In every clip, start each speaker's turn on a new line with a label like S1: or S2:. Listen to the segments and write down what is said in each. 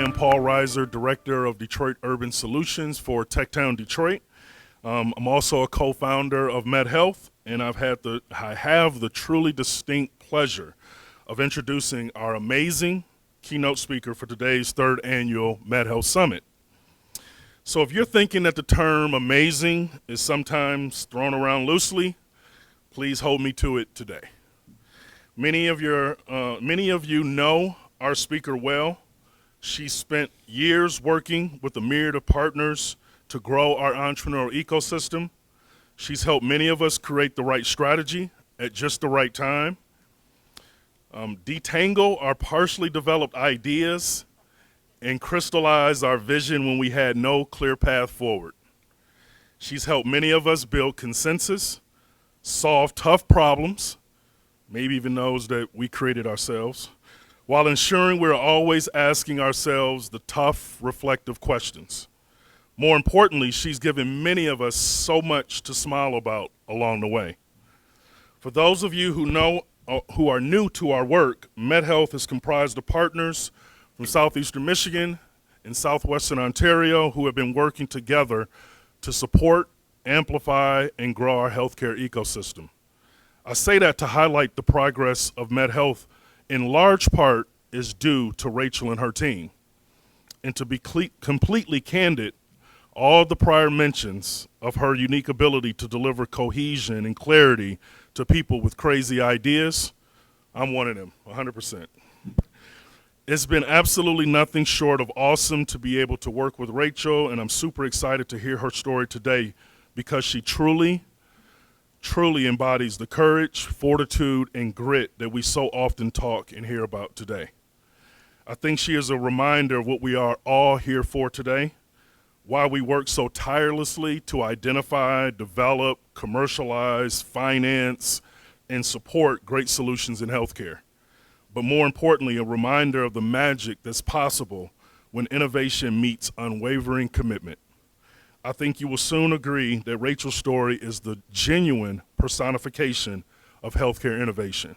S1: am Paul Reiser, Director of Detroit Urban Solutions for TechTown Detroit. I'm also a co-founder of MedHealth, and I have the truly distinct pleasure of introducing our amazing keynote speaker for today's third annual MedHealth Summit. So if you're thinking that the term amazing is sometimes thrown around loosely, please hold me to it today. Many of you know our speaker well. She spent years working with a myriad of partners to grow our entrepreneurial ecosystem. She's helped many of us create the right strategy at just the right time, detangle our partially developed ideas, and crystallize our vision when we had no clear path forward. She's helped many of us build consensus, solve tough problems, maybe even those that we created ourselves, while ensuring we're always asking ourselves the tough, reflective questions. More importantly, she's given many of us so much to smile about along the way. For those of you who are new to our work, MedHealth is comprised of partners from Southeastern Michigan and Southwestern Ontario who have been working together to support, amplify, and grow our healthcare ecosystem. I say that to highlight the progress of MedHealth in large part is due to Rachel and her team. And to be completely candid, all the prior mentions of her unique ability to deliver cohesion and clarity to people with crazy ideas, I'm one of them, 100%. It's been absolutely nothing short of awesome to be able to work with Rachel, and I'm super excited to hear her story today because she truly embodies the courage, fortitude, and grit that we so often talk and hear about today. I think she is a reminder of what we are all here for today, why we work so tirelessly to identify, develop, commercialize, finance, and support great solutions in healthcare. But more importantly, a reminder of the magic that's possible when innovation meets unwavering commitment. I think you will soon agree that Rachel's story is the genuine personification of healthcare innovation.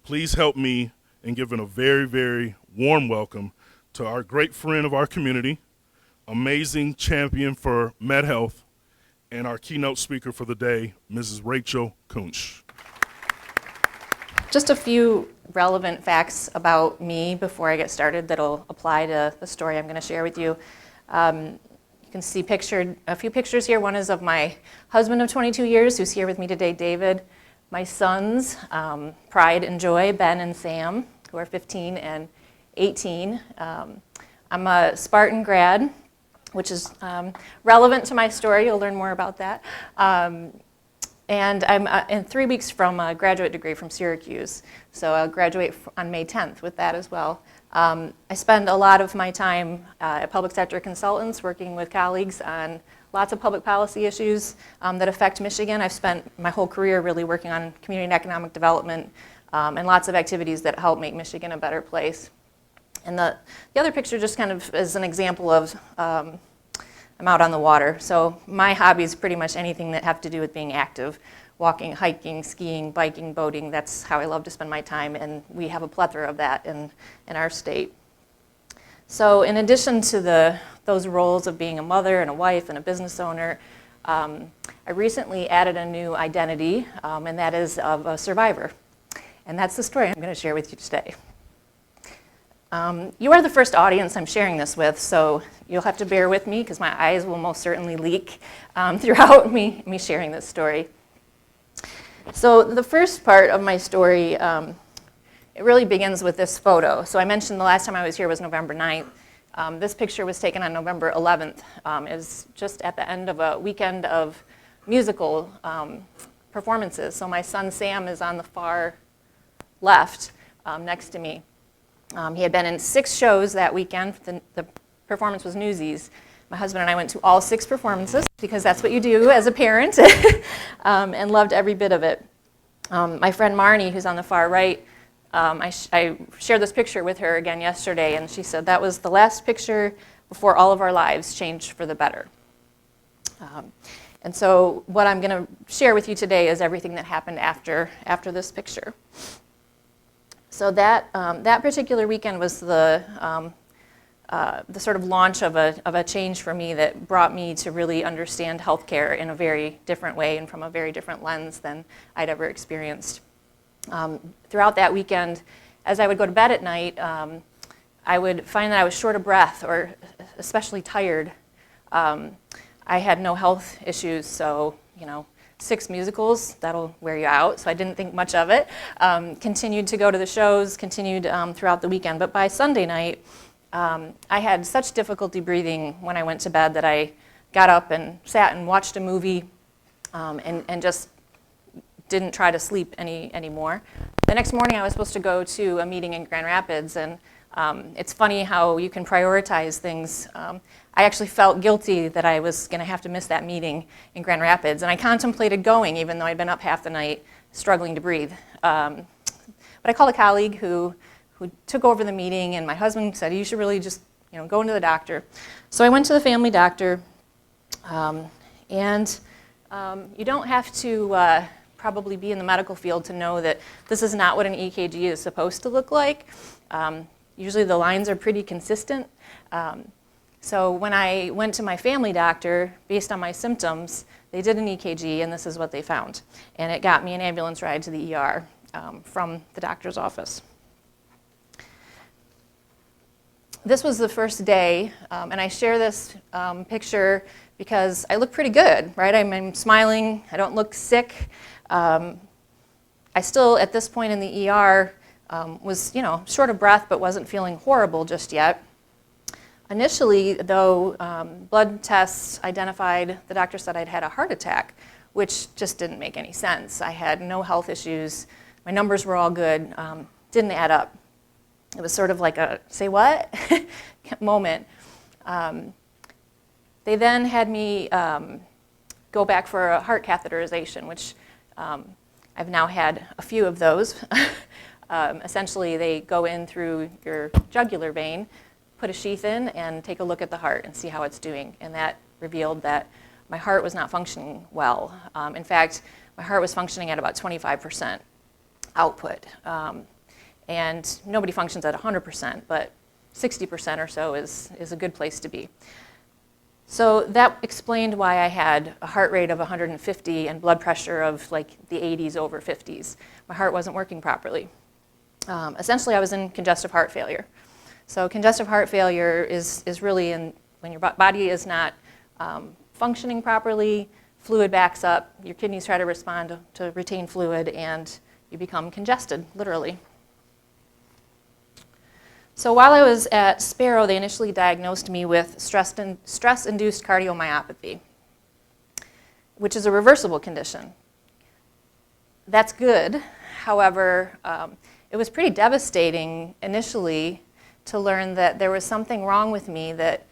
S1: Please help me in giving a very, very warm welcome to our great friend of our community, amazing champion for MedHealth, and our keynote speaker for the day, Mrs. Rachel Kuntzsch.
S2: Just a few relevant facts about me before I get started that'll apply to the story I'm going to share with you. You can see a few pictures here. One is of my husband of 22 years, who's here with me today, David. My sons, Pride and Joy, Ben and Sam, who are 15 and 18. I'm a Spartan grad, which is relevant to my story. You'll learn more about that. And I'm in 3 weeks from a graduate degree from Syracuse. So I'll graduate on May 10th with that as well. I spend a lot of my time at public sector consultants working with colleagues on lots of public policy issues that affect Michigan. I've spent my whole career really working on community and economic development and lots of activities that help make Michigan a better place. And the other picture just kind of is an example of I'm out on the water. So my hobby is pretty much anything that have to do with being active. Walking, hiking, skiing, biking, boating, that's how I love to spend my time, and we have a plethora of that in our state. So in addition to those roles of being a mother and a wife and a business owner, I recently added a new identity, and that is of a survivor. And that's the story I'm going to share with you today. You are the first audience I'm sharing this with, so you'll have to bear with me because my eyes will most certainly leak throughout me sharing this story. So the first part of my story, it really begins with this photo. So I mentioned the last time I was here was November 9th. This picture was taken on November 11th. It was just at the end of a weekend of musical performances. So my son Sam is on the far left next to me. He had been in 6 shows that weekend. The performance was Newsies. My husband and I went to all 6 performances because that's what you do as a parent, and loved every bit of it. My friend Marnie, who's on the far right, I shared this picture with her again yesterday, and she said that was the last picture before all of our lives changed for the better. And so what I'm going to share with you today is everything that happened after this picture. So that particular weekend was the the sort of launch of a change for me that brought me to really understand healthcare in a very different way and from a very different lens than I'd ever experienced. Throughout that weekend, as I would go to bed at night, I would find that I was short of breath or especially tired. I had no health issues, so 6 musicals, that'll wear you out, so I didn't think much of it. Continued to go to the shows, continued throughout the weekend, but by Sunday night, I had such difficulty breathing when I went to bed that I got up and sat and watched a movie and just didn't try to sleep anymore. The next morning I was supposed to go to a meeting in Grand Rapids, and it's funny how you can prioritize things. I actually felt guilty that I was going to have to miss that meeting in Grand Rapids, and I contemplated going even though I'd been up half the night struggling to breathe. But I called a colleague who took over the meeting, and my husband said, you should really just go into the doctor. So I went to the family doctor, and you don't have to probably be in the medical field to know that this is not what an EKG is supposed to look like. Usually the lines are pretty consistent. So when I went to my family doctor, based on my symptoms, they did an EKG, and this is what they found. And it got me an ambulance ride to the ER from the doctor's office. This was the first day, and I share this picture because I look pretty good, right? I'm smiling, I don't look sick. I still, at this point in the ER, was short of breath, but wasn't feeling horrible just yet. Initially, though, blood tests identified, the doctor said I'd had a heart attack, which just didn't make any sense. I had no health issues, my numbers were all good, didn't add up. It was sort of like a, say what? moment. They then had me go back for a heart catheterization, which I've now had a few of those. Essentially, they go in through your jugular vein, put a sheath in, and take a look at the heart and see how it's doing. And that revealed that my heart was not functioning well. In fact, my heart was functioning at about 25% output. And nobody functions at 100%, but 60% or so is a good place to be. So that explained why I had a heart rate of 150 and blood pressure of like the 80s over 50s. My heart wasn't working properly. Essentially, I was in congestive heart failure. So congestive heart failure is really when your body is not functioning properly, fluid backs up, your kidneys try to respond to retain fluid, and you become congested, literally. So while I was at Sparrow, they initially diagnosed me with stress-induced cardiomyopathy, which is a reversible condition. That's good. However, it was pretty devastating initially to learn that there was something wrong with me that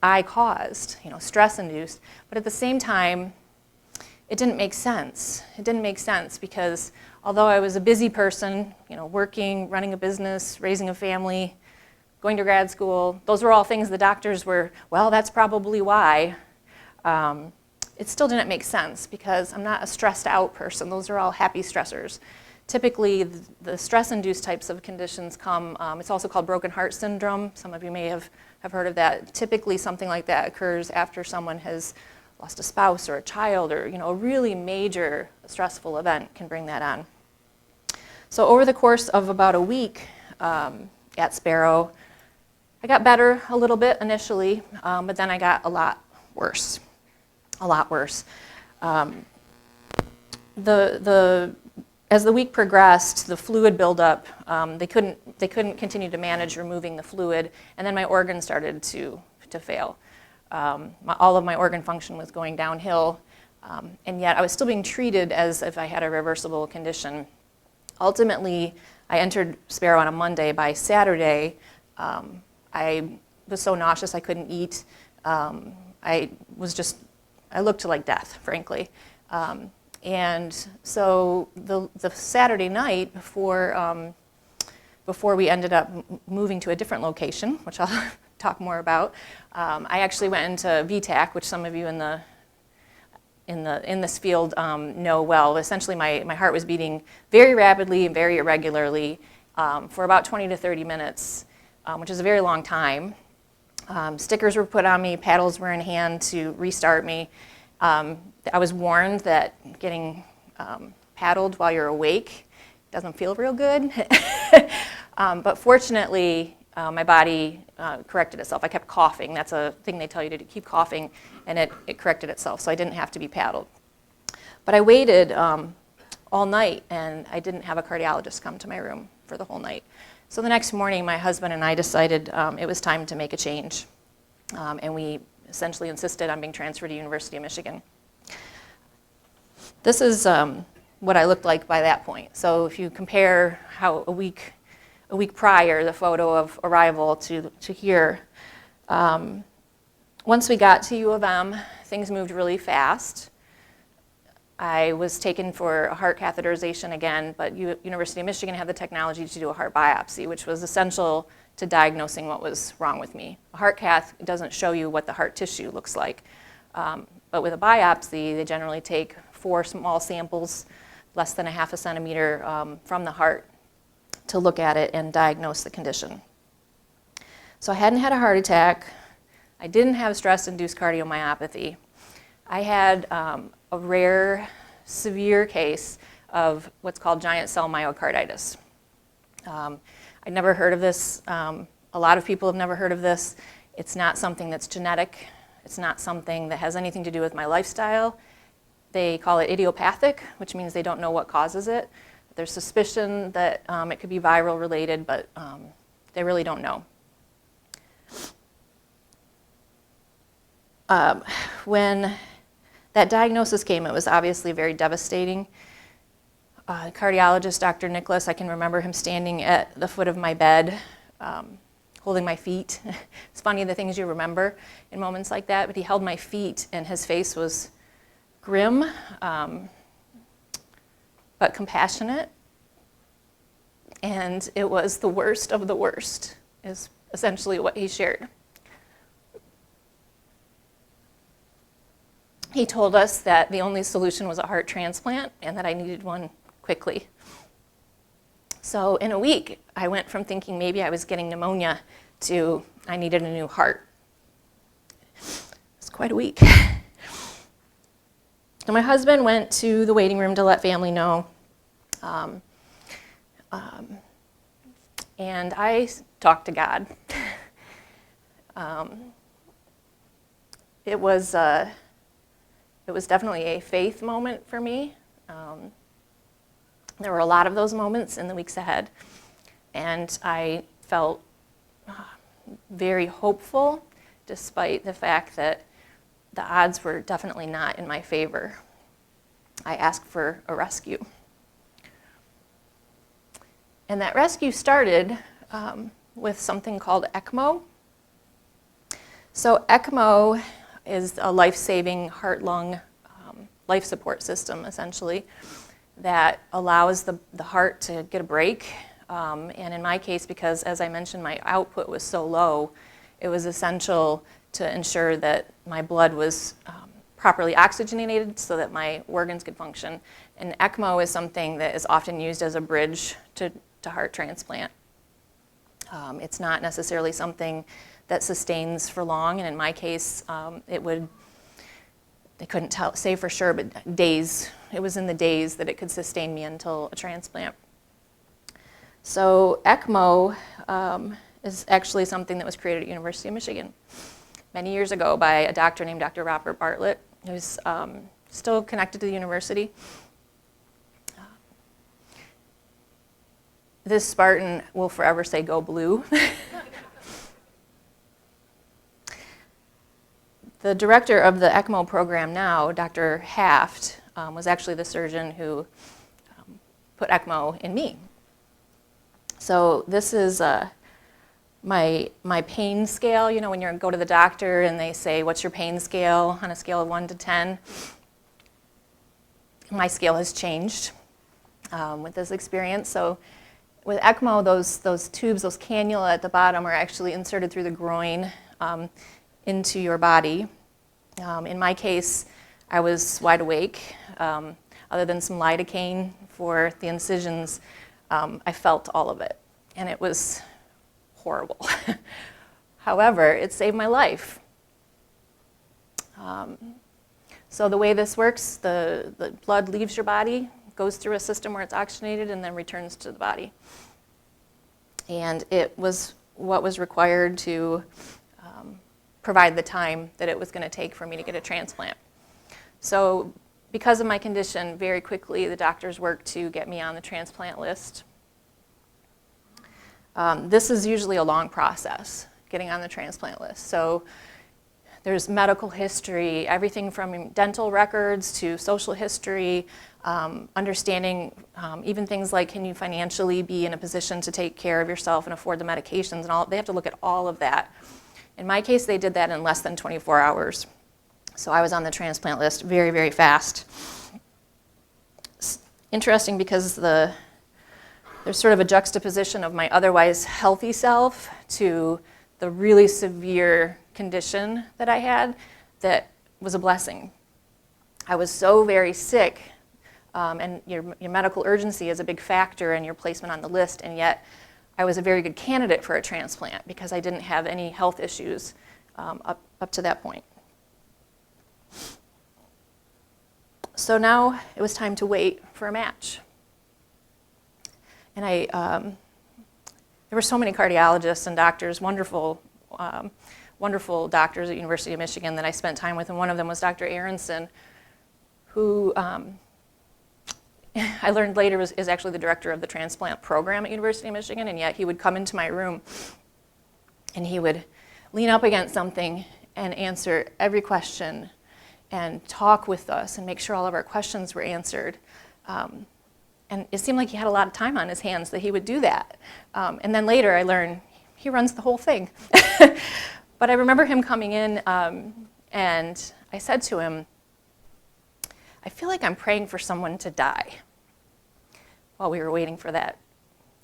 S2: I caused, stress-induced. But at the same time, it didn't make sense. It didn't make sense because although I was a busy person, working, running a business, raising a family, going to grad school, those were all things the doctors were, well, that's probably why. It still didn't make sense because I'm not a stressed out person. Those are all happy stressors. Typically, the stress-induced types of conditions come, it's also called broken heart syndrome. Some of you may have heard of that. Typically, something like that occurs after someone has lost a spouse or a child, or a really major stressful event can bring that on. So over the course of about a week at Sparrow, I got better a little bit initially, but then I got a lot worse. A lot worse. As the week progressed, the fluid buildup, they couldn't continue to manage removing the fluid, and then my organs started to fail. All of my organ function was going downhill, and yet I was still being treated as if I had a reversible condition. Ultimately, I entered Sparrow on a Monday. By Saturday, I was so nauseous I couldn't eat. I looked like death, frankly. And so the Saturday night before we ended up moving to a different location, which I'll talk more about, I actually went into VTAC, which some of you in this field know well. Essentially, my heart was beating very rapidly and very irregularly for about 20 to 30 minutes, which is a very long time. Stickers were put on me, paddles were in hand to restart me. I was warned that getting paddled while you're awake doesn't feel real good. But fortunately, my body corrected itself. I kept coughing. That's a thing they tell you to do, keep coughing, and it corrected itself, so I didn't have to be paddled. But I waited all night, and I didn't have a cardiologist come to my room for the whole night. So the next morning, my husband and I decided it was time to make a change, and we essentially insisted on being transferred to University of Michigan. This is what I looked like by that point. So if you compare how a week prior, the photo of arrival to here, once we got to U of M, things moved really fast. I was taken for a heart catheterization again, but University of Michigan had the technology to do a heart biopsy, which was essential to diagnosing what was wrong with me. A heart cath doesn't show you what the heart tissue looks like, but with a biopsy, they generally take 4 small samples, less than a half a centimeter from the heart, to look at it and diagnose the condition. So I hadn't had a heart attack. I didn't have stress-induced cardiomyopathy. I had a rare, severe case of what's called giant cell myocarditis. I'd never heard of this. A lot of people have never heard of this. It's not something that's genetic. It's not something that has anything to do with my lifestyle. They call it idiopathic, which means they don't know what causes it. There's suspicion that it could be viral related, but they really don't know. When that diagnosis came, it was obviously very devastating. Cardiologist, Dr. Nicholas, I can remember him standing at the foot of my bed, holding my feet. It's funny the things you remember in moments like that, but he held my feet and his face was grim, but compassionate. And it was the worst of the worst, is essentially what he shared. He told us that the only solution was a heart transplant and that I needed one quickly. So in a week, I went from thinking maybe I was getting pneumonia to I needed a new heart. It's quite a week. So my husband went to the waiting room to let family know. And I talked to God. It was definitely a faith moment for me. There were a lot of those moments in the weeks ahead. And I felt very hopeful, despite the fact that the odds were definitely not in my favor. I asked for a rescue. And that rescue started with something called ECMO. So ECMO is a life-saving heart-lung life support system, essentially, that allows the heart to get a break. And in my case, because as I mentioned, my output was so low, it was essential to ensure that my blood was properly oxygenated so that my organs could function. And ECMO is something that is often used as a bridge to heart transplant. It's not necessarily something that sustains for long, and in my case, they couldn't say for sure, but days. It was in the days that it could sustain me until a transplant. So ECMO is actually something that was created at University of Michigan many years ago by a doctor named Dr. Robert Bartlett, who's still connected to the university. This Spartan will forever say, "Go Blue." The director of the ECMO program now, Dr. Haft, was actually the surgeon who put ECMO in me. So this is my pain scale. You know, when you go to the doctor and they say, "What's your pain scale?" on a scale of 1 to 10. My scale has changed with this experience. So with ECMO, those tubes, those cannula at the bottom are actually inserted through the groin into your body. In my case, I was wide awake. Other than some lidocaine for the incisions, I felt all of it, and it was horrible. However, it saved my life. So the way this works, the blood leaves your body, goes through a system where it's oxygenated, and then returns to the body. And it was what was required to provide the time that it was going to take for me to get a transplant. So because of my condition, very quickly the doctors worked to get me on the transplant list. This is usually a long process, getting on the transplant list. So there's medical history, everything from dental records to social history, understanding even things like, can you financially be in a position to take care of yourself and afford the medications and all. They have to look at all of that. In my case, they did that in less than 24 hours. So I was on the transplant list very, very fast. It's interesting because there's sort of a juxtaposition of my otherwise healthy self to the really severe condition that I had that was a blessing. I was so very sick, and your medical urgency is a big factor in your placement on the list, and yet I was a very good candidate for a transplant because I didn't have any health issues up to that point. So now it was time to wait for a match. And there were so many cardiologists and doctors, wonderful doctors at University of Michigan that I spent time with, and one of them was Dr. Aronson, who I learned later is actually the director of the transplant program at University of Michigan, and yet he would come into my room and he would lean up against something and answer every question and talk with us and make sure all of our questions were answered. And it seemed like he had a lot of time on his hands that he would do that. And then later I learned he runs the whole thing. But I remember him coming in and I said to him, I feel like I'm praying for someone to die while we were waiting for that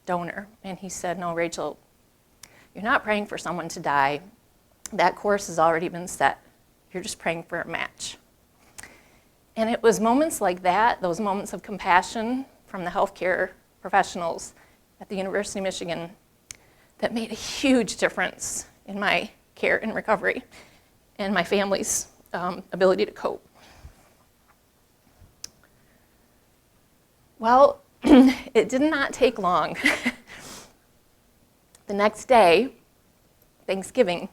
S2: donor. And he said, no, Rachel, you're not praying for someone to die. That course has already been set. You're just praying for a match. And it was moments like that, those moments of compassion from the healthcare professionals at the University of Michigan, that made a huge difference in my care and recovery and my family's ability to cope. Well, it did not take long. The next day, Thanksgiving,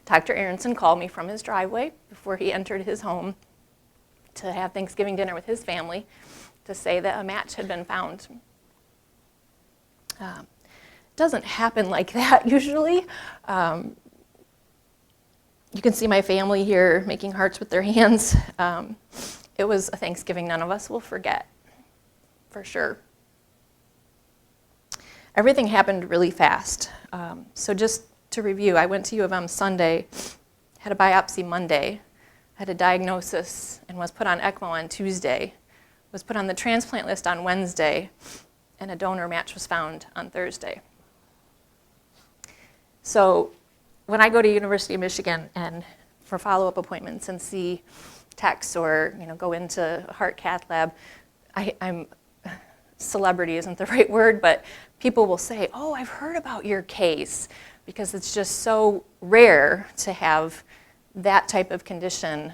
S2: Dr. Aronson called me from his driveway before he entered his home to have Thanksgiving dinner with his family to say that a match had been found. It doesn't happen like that usually. You can see my family here making hearts with their hands. It was a Thanksgiving none of us will forget, for sure. Everything happened really fast. So just to review, I went to U of M Sunday, had a biopsy Monday, had a diagnosis, and was put on ECMO on Tuesday, was put on the transplant list on Wednesday, and a donor match was found on Thursday. So when I go to University of Michigan and for follow-up appointments and see techs or go into a heart cath lab, I'm celebrity isn't the right word, but people will say, oh, I've heard about your case, because it's just so rare to have that type of condition,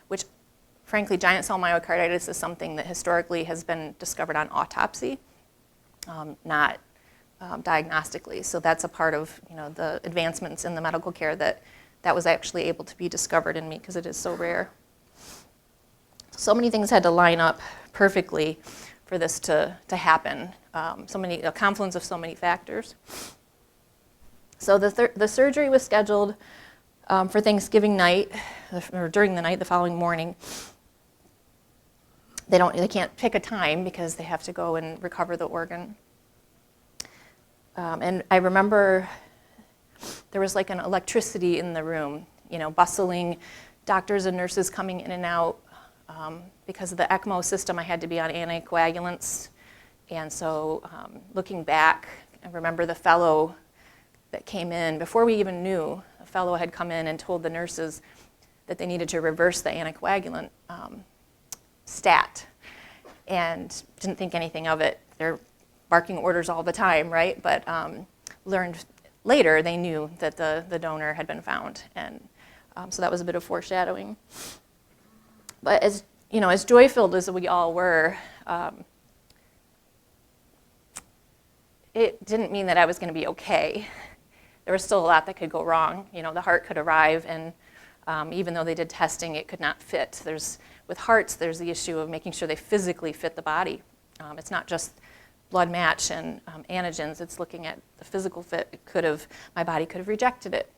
S2: which frankly, giant cell myocarditis is something that historically has been discovered on autopsy, not diagnostically. So that's a part of the advancements in the medical care that was actually able to be discovered in me because it is so rare. So many things had to line up perfectly for this to happen. A confluence of so many factors. So the surgery was scheduled for Thanksgiving night, or during the night, the following morning. They can't pick a time because they have to go and recover the organ. And I remember there was like an electricity in the room, bustling, doctors and nurses coming in and out. Because of the ECMO system, I had to be on anticoagulants. And so looking back, I remember the fellow that came in, before we even knew, a fellow had come in and told the nurses that they needed to reverse the anticoagulant stat, and didn't think anything of it. They're barking orders all the time, right? But learned later they knew that the donor had been found, and so that was a bit of foreshadowing. But as as joy-filled as we all were, it didn't mean that I was going to be okay. There was still a lot that could go wrong. The heart could arrive, and even though they did testing, it could not fit. With hearts, there's the issue of making sure they physically fit the body. It's not just blood match and antigens. It's looking at the physical fit. My body could have rejected it.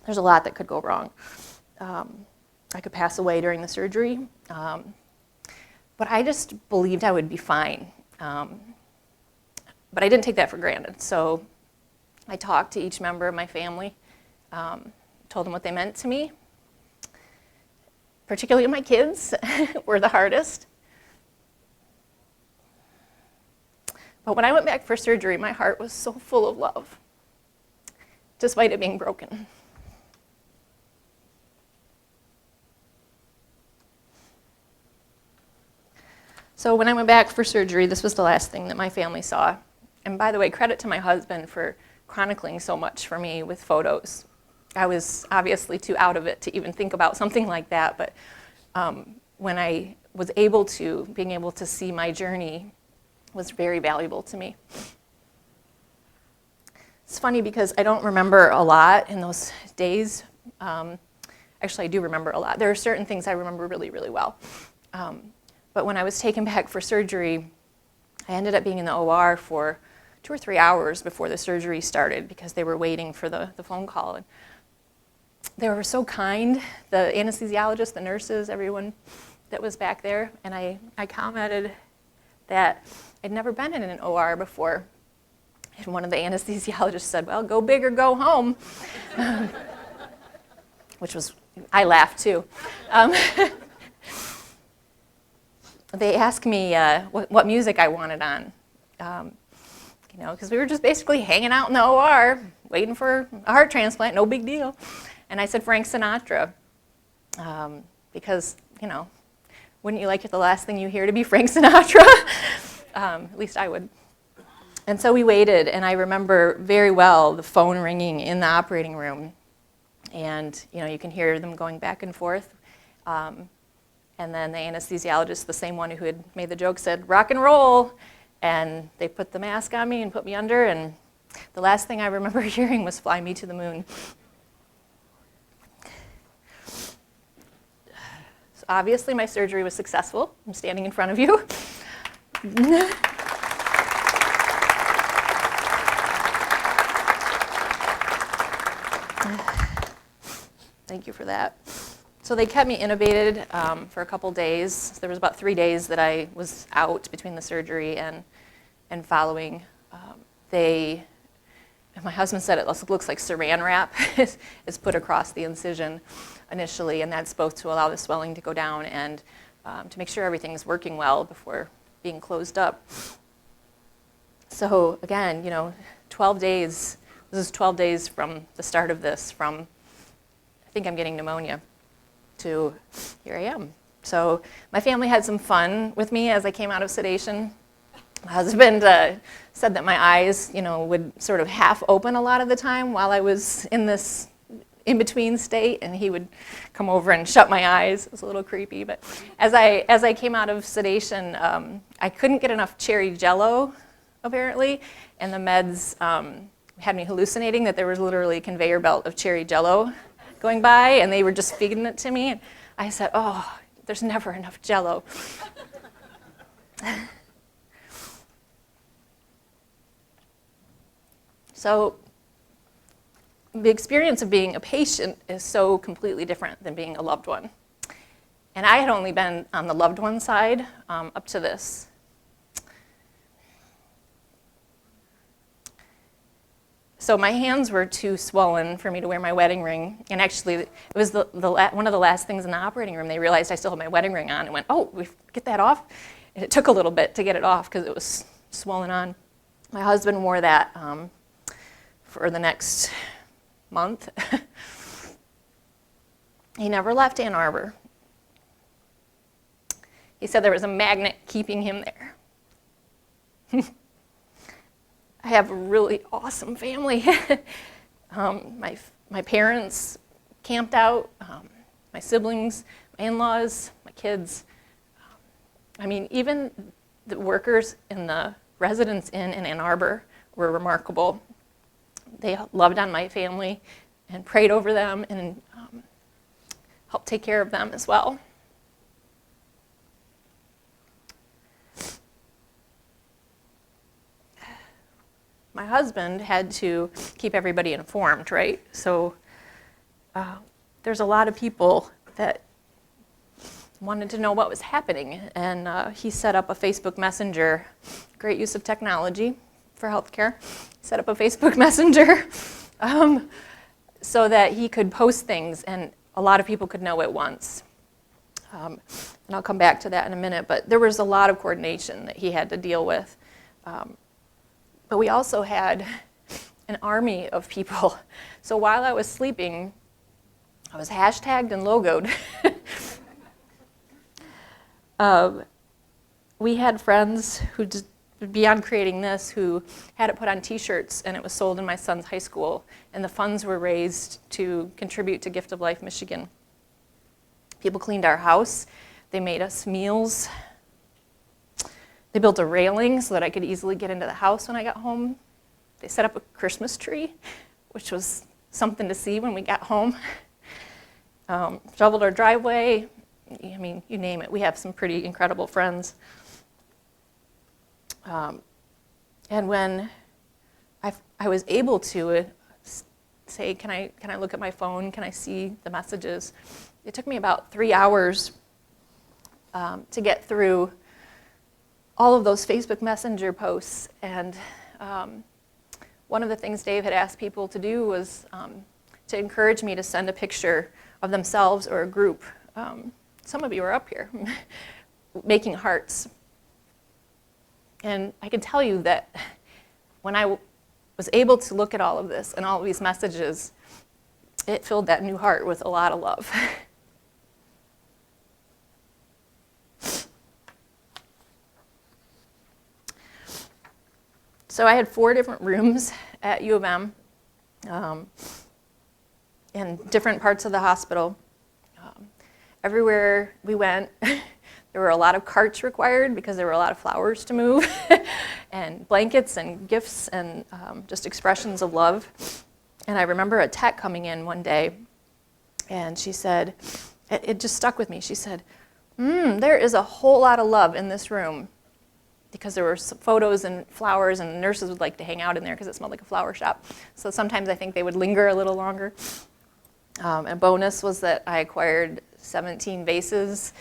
S2: There's a lot that could go wrong. I could pass away during the surgery, but I just believed I would be fine. But I didn't take that for granted. So I talked to each member of my family, told them what they meant to me. Particularly my kids were the hardest. But when I went back for surgery, my heart was so full of love, despite it being broken. So when I went back for surgery, this was the last thing that my family saw. And by the way, credit to my husband for chronicling so much for me with photos. I was obviously too out of it to even think about something like that, but when I was being able to see my journey was very valuable to me. It's funny because I don't remember a lot in those days. Actually, I do remember a lot. There are certain things I remember really, really well. But when I was taken back for surgery, I ended up being in the OR for 2 or 3 hours before the surgery started because they were waiting for the phone call. And they were so kind, the anesthesiologist, the nurses, everyone that was back there. And I commented that I'd never been in an OR before. And one of the anesthesiologists said, well, go big or go home. I laughed too. They asked me what music I wanted on, because we were just basically hanging out in the OR, waiting for a heart transplant, no big deal. And I said Frank Sinatra, because, wouldn't you like it the last thing you hear to be Frank Sinatra? At least I would. And so we waited, and I remember very well the phone ringing in the operating room. And, you can hear them going back and forth. And then the anesthesiologist, the same one who had made the joke, said, rock and roll. And they put the mask on me and put me under. And the last thing I remember hearing was Fly Me to the Moon. So obviously my surgery was successful. I'm standing in front of you. Thank you for that. So they kept me intubated for a couple days. There was about 3 days that I was out between the surgery and following. My husband said it looks like saran wrap is put across the incision initially, and that's both to allow the swelling to go down and to make sure everything's working well before being closed up. So again, 12 days. This is 12 days from the start of this, from I think I'm getting pneumonia, to here I am. So my family had some fun with me as I came out of sedation. My husband said that my eyes, would sort of half open a lot of the time while I was in this in-between state, and he would come over and shut my eyes. It was a little creepy, but as I came out of sedation, I couldn't get enough cherry Jell-O, apparently, and the meds had me hallucinating that there was literally a conveyor belt of cherry Jell-O going by, and they were just feeding it to me. And I said, oh, there's never enough Jell-O. So the experience of being a patient is so completely different than being a loved one. And I had only been on the loved one side up to this. So my hands were too swollen for me to wear my wedding ring. And actually, it was one of the last things in the operating room. They realized I still had my wedding ring on and went, oh, we get that off? And it took a little bit to get it off because it was swollen on. My husband wore that for the next month. He never left Ann Arbor. He said there was a magnet keeping him there. I have a really awesome family. My parents camped out, my siblings, my in-laws, my kids. I mean, even the workers in the Residence Inn in Ann Arbor were remarkable. They loved on my family and prayed over them and helped take care of them as well. My husband had to keep everybody informed, right? So there's a lot of people that wanted to know what was happening, and he set up a Facebook Messenger. Great use of technology for healthcare. Set up a Facebook Messenger so that he could post things and a lot of people could know at once. And I'll come back to that in a minute, but there was a lot of coordination that he had to deal with. But we also had an army of people. So while I was sleeping, I was hashtagged and logoed. We had friends who, just beyond creating this, who had it put on t-shirts and it was sold in my son's high school, and the funds were raised to contribute to Gift of Life Michigan. People cleaned our house. They made us meals. They built a railing so that I could easily get into the house when I got home. They set up a Christmas tree, which was something to see when we got home. Shoveled our driveway. I mean, you name it. We have some pretty incredible friends. And when I was able to say, can I look at my phone? Can I see the messages? It took me about 3 hours to get through all of those Facebook Messenger posts. And one of the things Dave had asked people to do was to encourage me to send a picture of themselves or a group. Some of you are up here making hearts. And I can tell you that when I was able to look at all of this and all of these messages, it filled that new heart with a lot of love. So I had 4 different rooms at U of M in different parts of the hospital. Everywhere we went, there were a lot of carts required because there were a lot of flowers to move and blankets and gifts and just expressions of love. And I remember a tech coming in one day, and she said, it just stuck with me. She said, there is a whole lot of love in this room, because there were photos and flowers, and nurses would like to hang out in there because it smelled like a flower shop. So sometimes I think they would linger a little longer. A bonus was that I acquired 17 vases,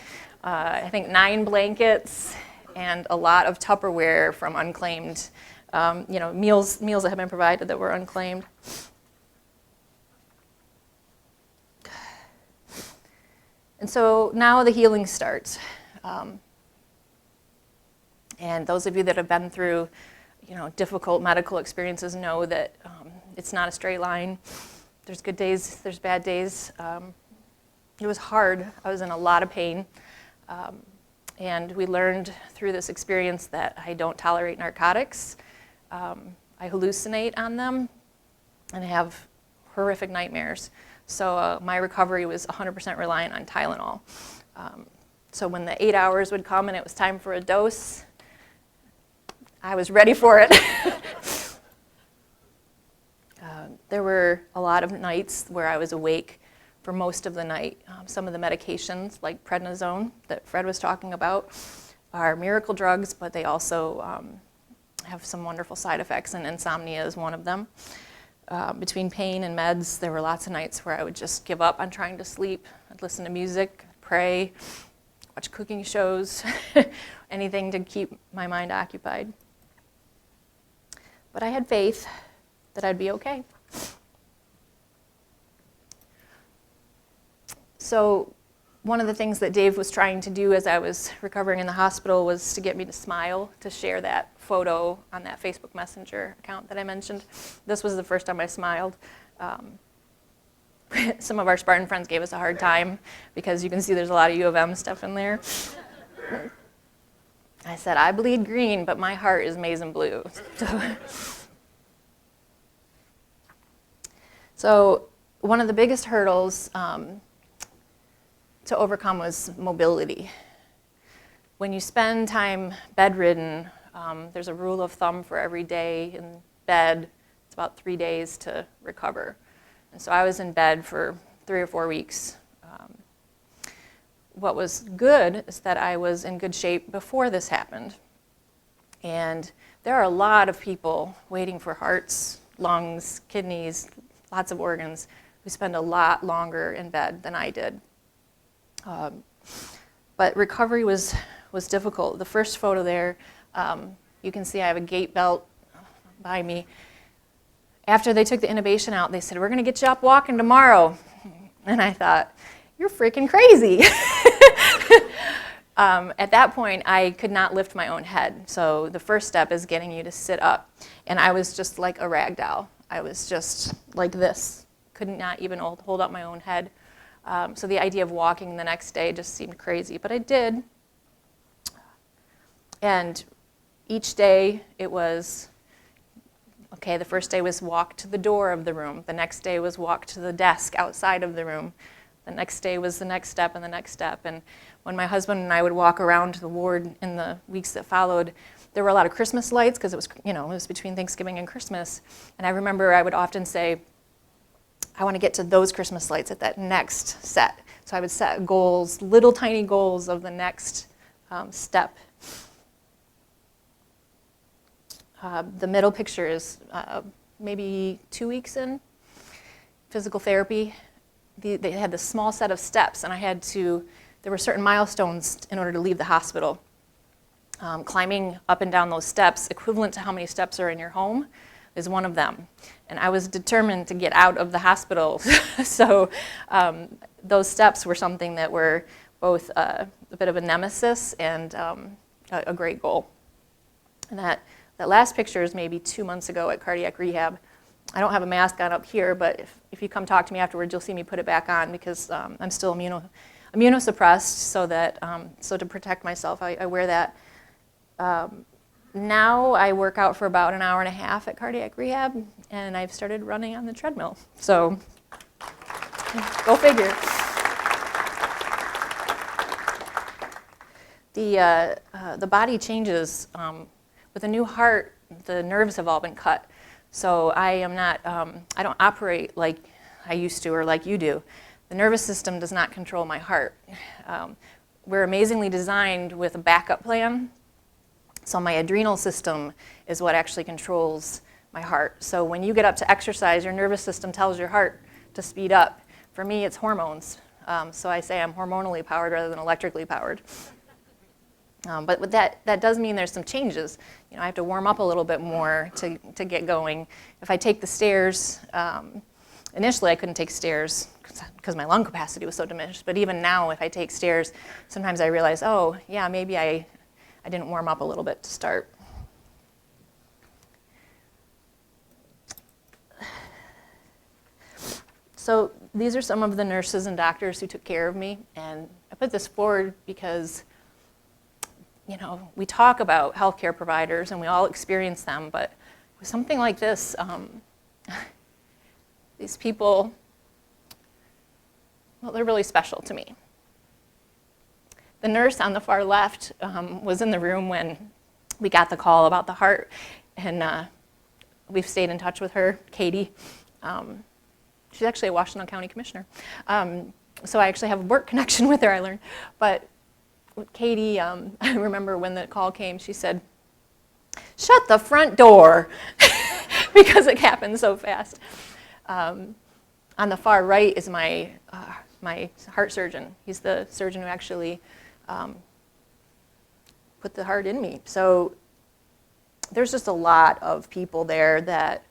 S2: I think 9 blankets, and a lot of Tupperware from unclaimed, meals that have been provided that were unclaimed. And so now the healing starts. And those of you that have been through, difficult medical experiences know that it's not a straight line. There's good days, there's bad days. It was hard. I was in a lot of pain. And we learned through this experience that I don't tolerate narcotics. I hallucinate on them and have horrific nightmares. So my recovery was 100% reliant on Tylenol. So when the 8 hours would come and it was time for a dose, I was ready for it. There were a lot of nights where I was awake for most of the night. Some of the medications, like prednisone that Fred was talking about, are miracle drugs, but they also have some wonderful side effects, and insomnia is one of them. Between pain and meds, there were lots of nights where I would just give up on trying to sleep. I'd listen to music, pray, watch cooking shows, anything to keep my mind occupied. But I had faith that I'd be okay. So one of the things that Dave was trying to do as I was recovering in the hospital was to get me to smile, to share that photo on that Facebook Messenger account that I mentioned. This was the first time I smiled. Some of our Spartan friends gave us a hard time because you can see there's a lot of U of M stuff in there. I said, I bleed green, but my heart is maize and blue. So, So one of the biggest hurdles to overcome was mobility. When you spend time bedridden, there's a rule of thumb for every day in bed. It's about 3 days to recover. And so I was in bed for 3 or 4 weeks. What was good is that I was in good shape before this happened. And there are a lot of people waiting for hearts, lungs, kidneys, lots of organs who spend a lot longer in bed than I did. But recovery was difficult. The first photo there, you can see I have a gait belt by me. After they took the intubation out, they said, "We're going to get you up walking tomorrow." And I thought, "You're freaking crazy." At that point, I could not lift my own head. So the first step is getting you to sit up. And I was just like a rag doll. I was just like this. Could not even hold up my own head. So the idea of walking the next day just seemed crazy. But I did. And each day it was, okay, the first day was walk to the door of the room. The next day was walk to the desk outside of the room. The next day was the next step and the next step. And when my husband and I would walk around the ward in the weeks that followed, there were a lot of Christmas lights because it was between Thanksgiving and Christmas. And I remember I would often say, I want to get to those Christmas lights at that next set. So I would set goals, little tiny goals of the next step. The middle picture is maybe 2 weeks in physical therapy. They had this small set of steps, and there were certain milestones in order to leave the hospital. Climbing up and down those steps, equivalent to how many steps are in your home, is one of them. And I was determined to get out of the hospital. So those steps were something that were both a bit of a nemesis and a great goal. And that last picture is maybe 2 months ago at cardiac rehab. I don't have a mask on up here, but if you come talk to me afterwards, you'll see me put it back on because I'm still immunosuppressed, so to protect myself, I wear that. Now I work out for about an hour and a half at cardiac rehab, and I've started running on the treadmill. So go figure. The body changes. With a new heart, the nerves have all been cut. So I don't operate like I used to or like you do. The nervous system does not control my heart. We're amazingly designed with a backup plan. So my adrenal system is what actually controls my heart. So when you get up to exercise, your nervous system tells your heart to speed up. For me, it's hormones. So I say I'm hormonally powered rather than electrically powered. But that does mean there's some changes. I have to warm up a little bit more to get going. If I take the stairs, initially I couldn't take stairs because my lung capacity was so diminished. But even now, if I take stairs, sometimes I realize, oh, yeah, maybe I didn't warm up a little bit to start. So these are some of the nurses and doctors who took care of me. And I put this forward because we talk about healthcare providers and we all experience them, but with something like this, these people, well, they're really special to me. The nurse on the far left was in the room when we got the call about the heart, and we've stayed in touch with her, Katie. She's actually a Washington County commissioner. So I actually have a work connection with her, I learned. But Katie, I remember when the call came, she said, "Shut the front door," because it happened so fast. On the far right is my heart surgeon. He's the surgeon who actually put the heart in me. So there's just a lot of people there that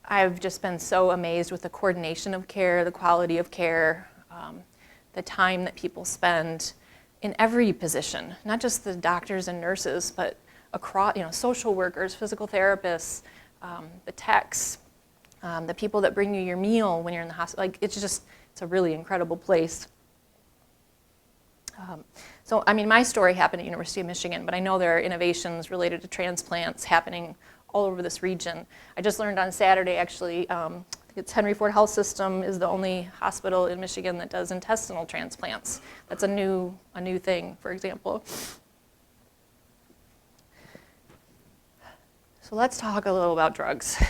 S2: I've just been so amazed with the coordination of care, the quality of care, the time that people spend in every position, not just the doctors and nurses, but across, social workers, physical therapists, the techs, the people that bring you your meal when you're in the hospital. It's a really incredible place. My story happened at University of Michigan, but I know there are innovations related to transplants happening all over this region. I just learned on Saturday, actually, I think it's Henry Ford Health System is the only hospital in Michigan that does intestinal transplants. That's a new thing, for example. So let's talk a little about drugs.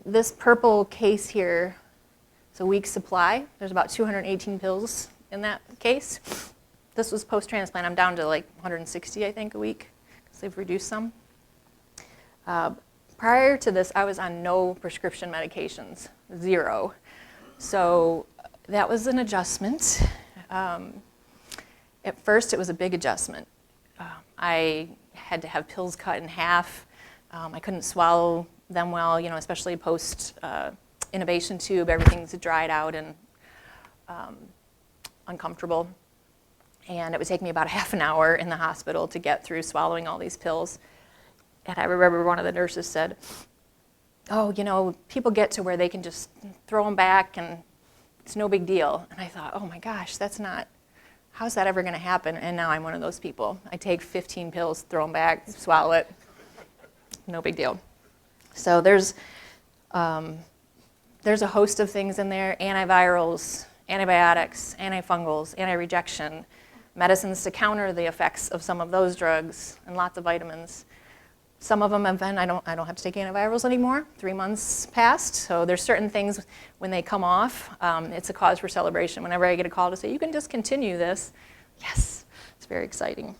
S2: This purple case here, it's a week's supply. There's about 218 pills in that case. This was post-transplant. I'm down to like 160, I think, a week, because they've reduced some. Prior to this, I was on no prescription medications, 0. So that was an adjustment. At first, it was a big adjustment. I had to have pills cut in half. I couldn't swallow them well, especially post intubation tube. Everything's dried out and uncomfortable. And it would take me about a half an hour in the hospital to get through swallowing all these pills. And I remember one of the nurses said, oh, people get to where they can just throw them back and it's no big deal. And I thought, oh my gosh, how's that ever going to happen? And now I'm one of those people. I take 15 pills, throw them back, swallow it, no big deal. So there's a host of things in there: antivirals, antibiotics, antifungals, anti-rejection, medicines to counter the effects of some of those drugs, and lots of vitamins. Some of them have been, I don't have to take antivirals anymore. 3 months passed, so there's certain things when they come off, it's a cause for celebration. Whenever I get a call to say, you can discontinue this, yes, it's very exciting.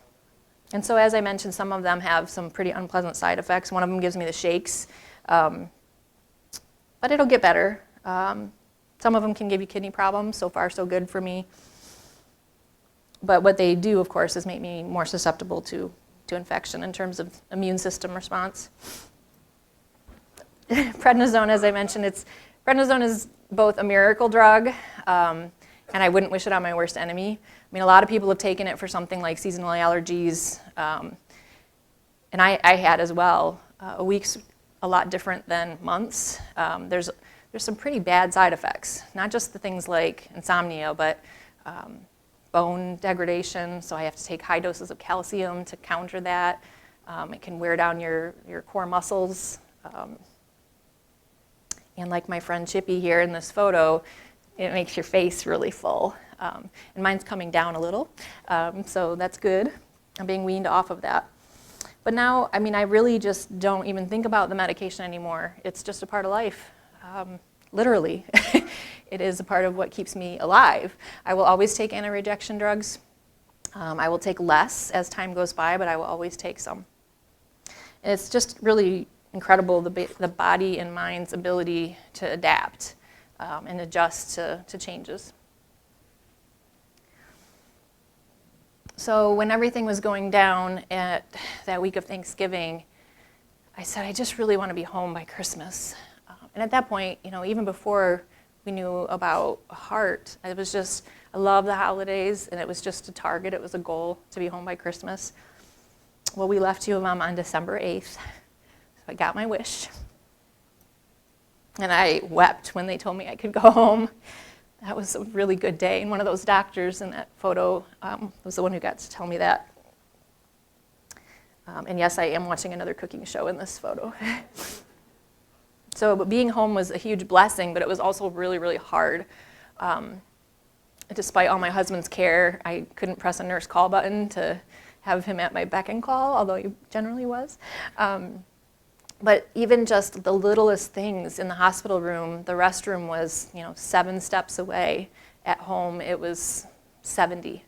S2: And so as I mentioned, some of them have some pretty unpleasant side effects. One of them gives me the shakes, but it'll get better. Some of them can give you kidney problems. So far, so good for me. But what they do, of course, is make me more susceptible to infection in terms of immune system response. Prednisone, as I mentioned, prednisone is both a miracle drug, and I wouldn't wish it on my worst enemy. I mean, a lot of people have taken it for something like seasonal allergies, and I had as well. A week's a lot different than months. There's some pretty bad side effects, not just the things like insomnia, but bone degradation, so I have to take high doses of calcium to counter that. It can wear down your core muscles. And like my friend Chippy here in this photo, it makes your face really full. And mine's coming down a little, so that's good. I'm being weaned off of that. But now, I mean, I really just don't even think about the medication anymore. It's just a part of life, literally. It is a part of what keeps me alive. I will always take anti-rejection drugs. I will take less as time goes by, but I will always take some. And it's just really incredible, the body and mind's ability to adapt and adjust to changes. So when everything was going down at that week of Thanksgiving, I said, I just really want to be home by Christmas. And at that point, even before we knew about heart, it was just, I love the holidays, and it was just a target, it was a goal to be home by Christmas. Well, we left U of M on December 8th, so I got my wish. And I wept when they told me I could go home. That was a really good day, and one of those doctors in that photo was the one who got to tell me that. And yes, I am watching another cooking show in this photo. So being home was a huge blessing, but it was also really, really hard. Despite all my husband's care, I couldn't press a nurse call button to have him at my beck and call, although he generally was. But even just the littlest things in the hospital room, the restroom was 7 steps away. At home, it was 70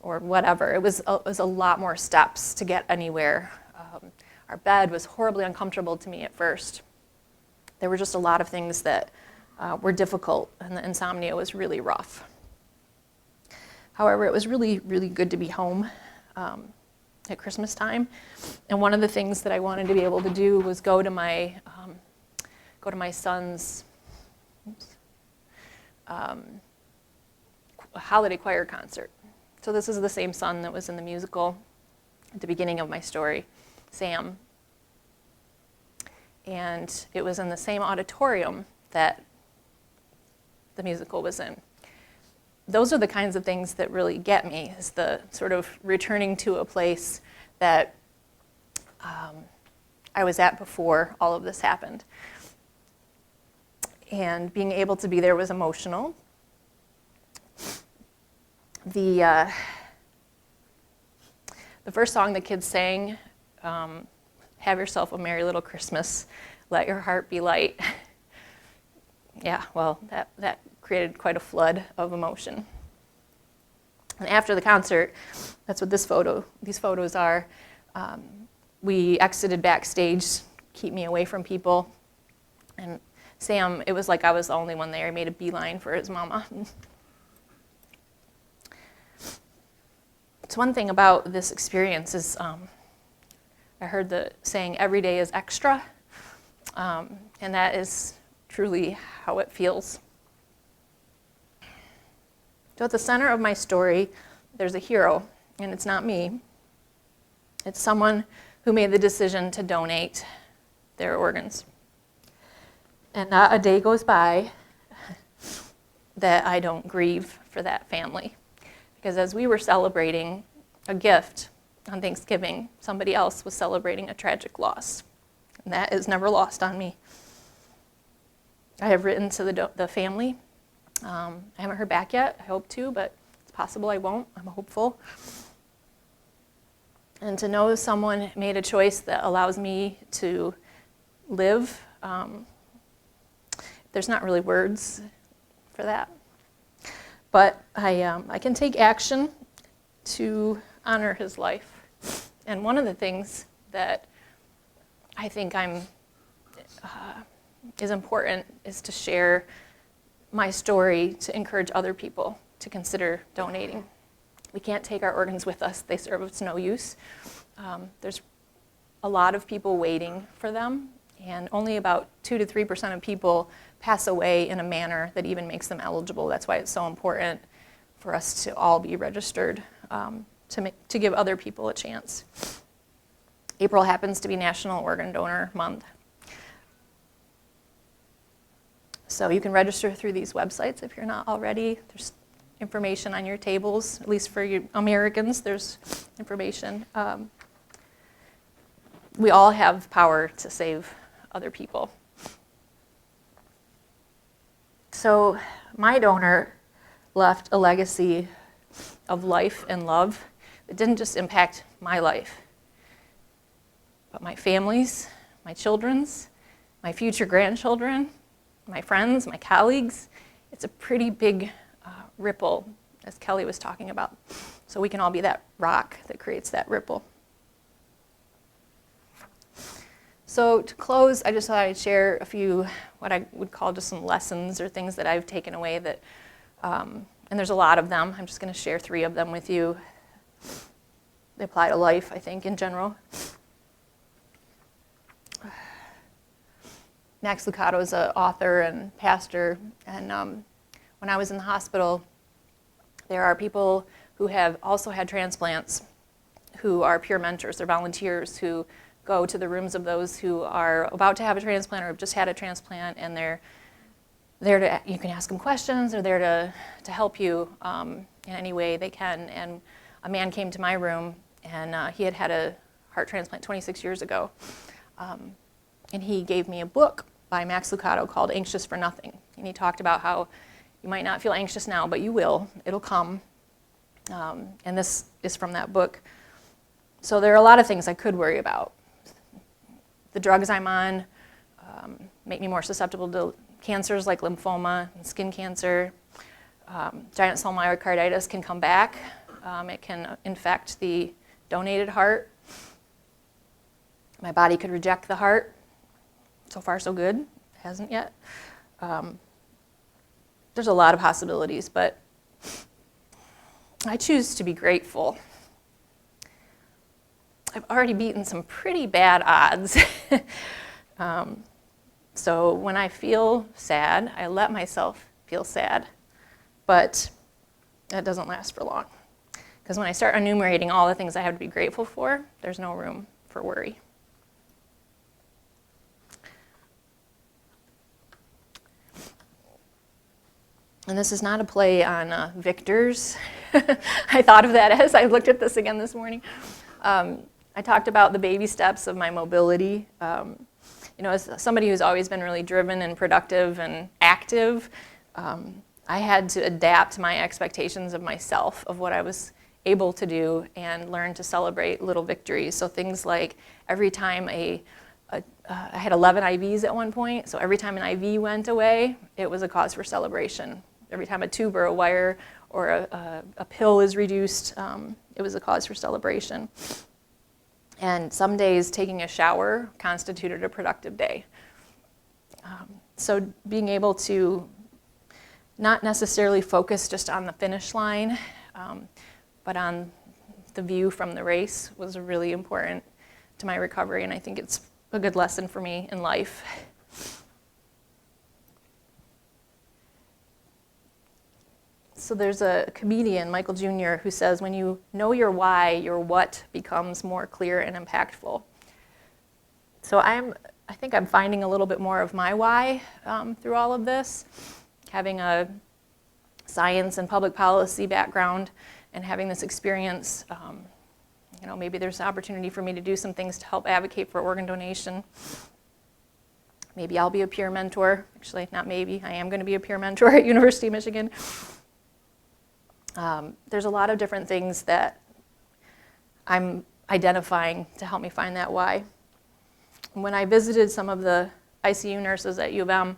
S2: or whatever. It was a lot more steps to get anywhere. Our bed was horribly uncomfortable to me at first. There were just a lot of things that were difficult, and the insomnia was really rough. However, it was really, really good to be home at Christmas time. And one of the things that I wanted to be able to do was go to my son's holiday choir concert. So this is the same son that was in the musical at the beginning of my story, Sam. And it was in the same auditorium that the musical was in. Those are the kinds of things that really get me, is the sort of returning to a place that I was at before all of this happened. And being able to be there was emotional. The first song the kids sang, Have Yourself a Merry Little Christmas, Let Your Heart Be Light. Yeah, well, that created quite a flood of emotion. And after the concert, that's what these photos are. We exited backstage, keep me away from people. And Sam, it was like I was the only one there. He made a beeline for his mama. It's one thing about this experience is I heard the saying, every day is extra. And that is truly how it feels. So at the center of my story, there's a hero, and it's not me. It's someone who made the decision to donate their organs. And not a day goes by that I don't grieve for that family. Because as we were celebrating a gift on Thanksgiving, somebody else was celebrating a tragic loss. And that is never lost on me. I have written to the family. I haven't heard back yet. I hope to, but it's possible I won't. I'm hopeful. And to know someone made a choice that allows me to live, there's not really words for that. But I can take action to honor his life. And one of the things that I think is important is to share my story to encourage other people to consider donating. We can't take our organs with us. They serve us no use. There's a lot of people waiting for them, and only about 2 to 3% of people pass away in a manner that even makes them eligible. That's why it's so important for us to all be registered to give other people a chance. April happens to be National Organ Donor Month. So you can register through these websites if you're not already. There's information on your tables, at least for you Americans, there's information. We all have power to save other people. So my donor left a legacy of life and love that didn't just impact my life, but my family's, my children's, my future grandchildren, my friends, my colleagues. It's a pretty big ripple, as Kelly was talking about. So we can all be that rock that creates that ripple. So to close, I just thought I'd share a few, what I would call just some lessons or things that I've taken away that, and there's a lot of them. I'm just going to share 3 of them with you. They apply to life, I think, in general. Max Lucado is an author and pastor, and when I was in the hospital, there are people who have also had transplants who are peer mentors. They're volunteers who go to the rooms of those who are about to have a transplant or have just had a transplant, and they're there to, you can ask them questions, they're there to help you in any way they can. And a man came to my room, and he had had a heart transplant 26 years ago, and he gave me a book by Max Lucado called Anxious for Nothing. And he talked about how you might not feel anxious now, but you will. It'll come. And this is from that book. So there are a lot of things I could worry about. The drugs I'm on make me more susceptible to cancers like lymphoma and skin cancer. Giant cell myocarditis can come back. It can infect the donated heart. My body could reject the heart. So far, so good. It hasn't yet. There's a lot of possibilities, but I choose to be grateful. I've already beaten some pretty bad odds. So when I feel sad, I let myself feel sad, but that doesn't last for long. Because when I start enumerating all the things I have to be grateful for, there's no room for worry. And this is not a play on victors. I thought of that as I looked at this again this morning. I talked about the baby steps of my mobility. As somebody who's always been really driven and productive and active, I had to adapt my expectations of myself, of what I was able to do, and learn to celebrate little victories. So things like every time I had 11 IVs at one point, so every time an IV went away, it was a cause for celebration. Every time a tube or a wire or a pill is reduced, it was a cause for celebration. And some days taking a shower constituted a productive day. So being able to not necessarily focus just on the finish line, but on the view from the race was really important to my recovery, and I think it's a good lesson for me in life. So there's a comedian, Michael Jr., who says, when you know your why, your what becomes more clear and impactful. So I think I'm finding a little bit more of my why through all of this. Having a science and public policy background and having this experience, maybe there's an opportunity for me to do some things to help advocate for organ donation. Maybe I'll be a peer mentor. Actually, not maybe, I am going to be a peer mentor at University of Michigan. There's a lot of different things that I'm identifying to help me find that why. When I visited some of the ICU nurses at U of M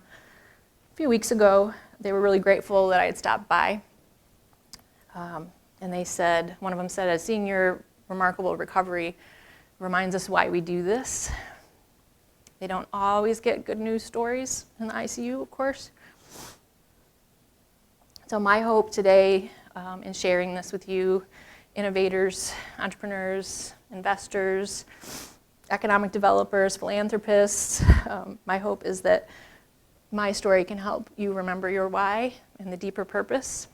S2: a few weeks ago, they were really grateful that I had stopped by. And they said, one of them said, seeing your remarkable recovery reminds us why we do this. They don't always get good news stories in the ICU, of course. So my hope today in sharing this with you, innovators, entrepreneurs, investors, economic developers, philanthropists, my hope is that my story can help you remember your why and the deeper purpose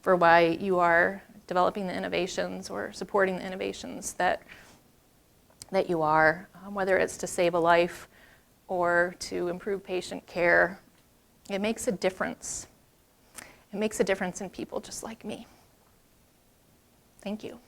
S2: for why you are developing the innovations or supporting the innovations that you are, whether it's to save a life or to improve patient care. It makes a difference. It makes a difference in people just like me. Thank you.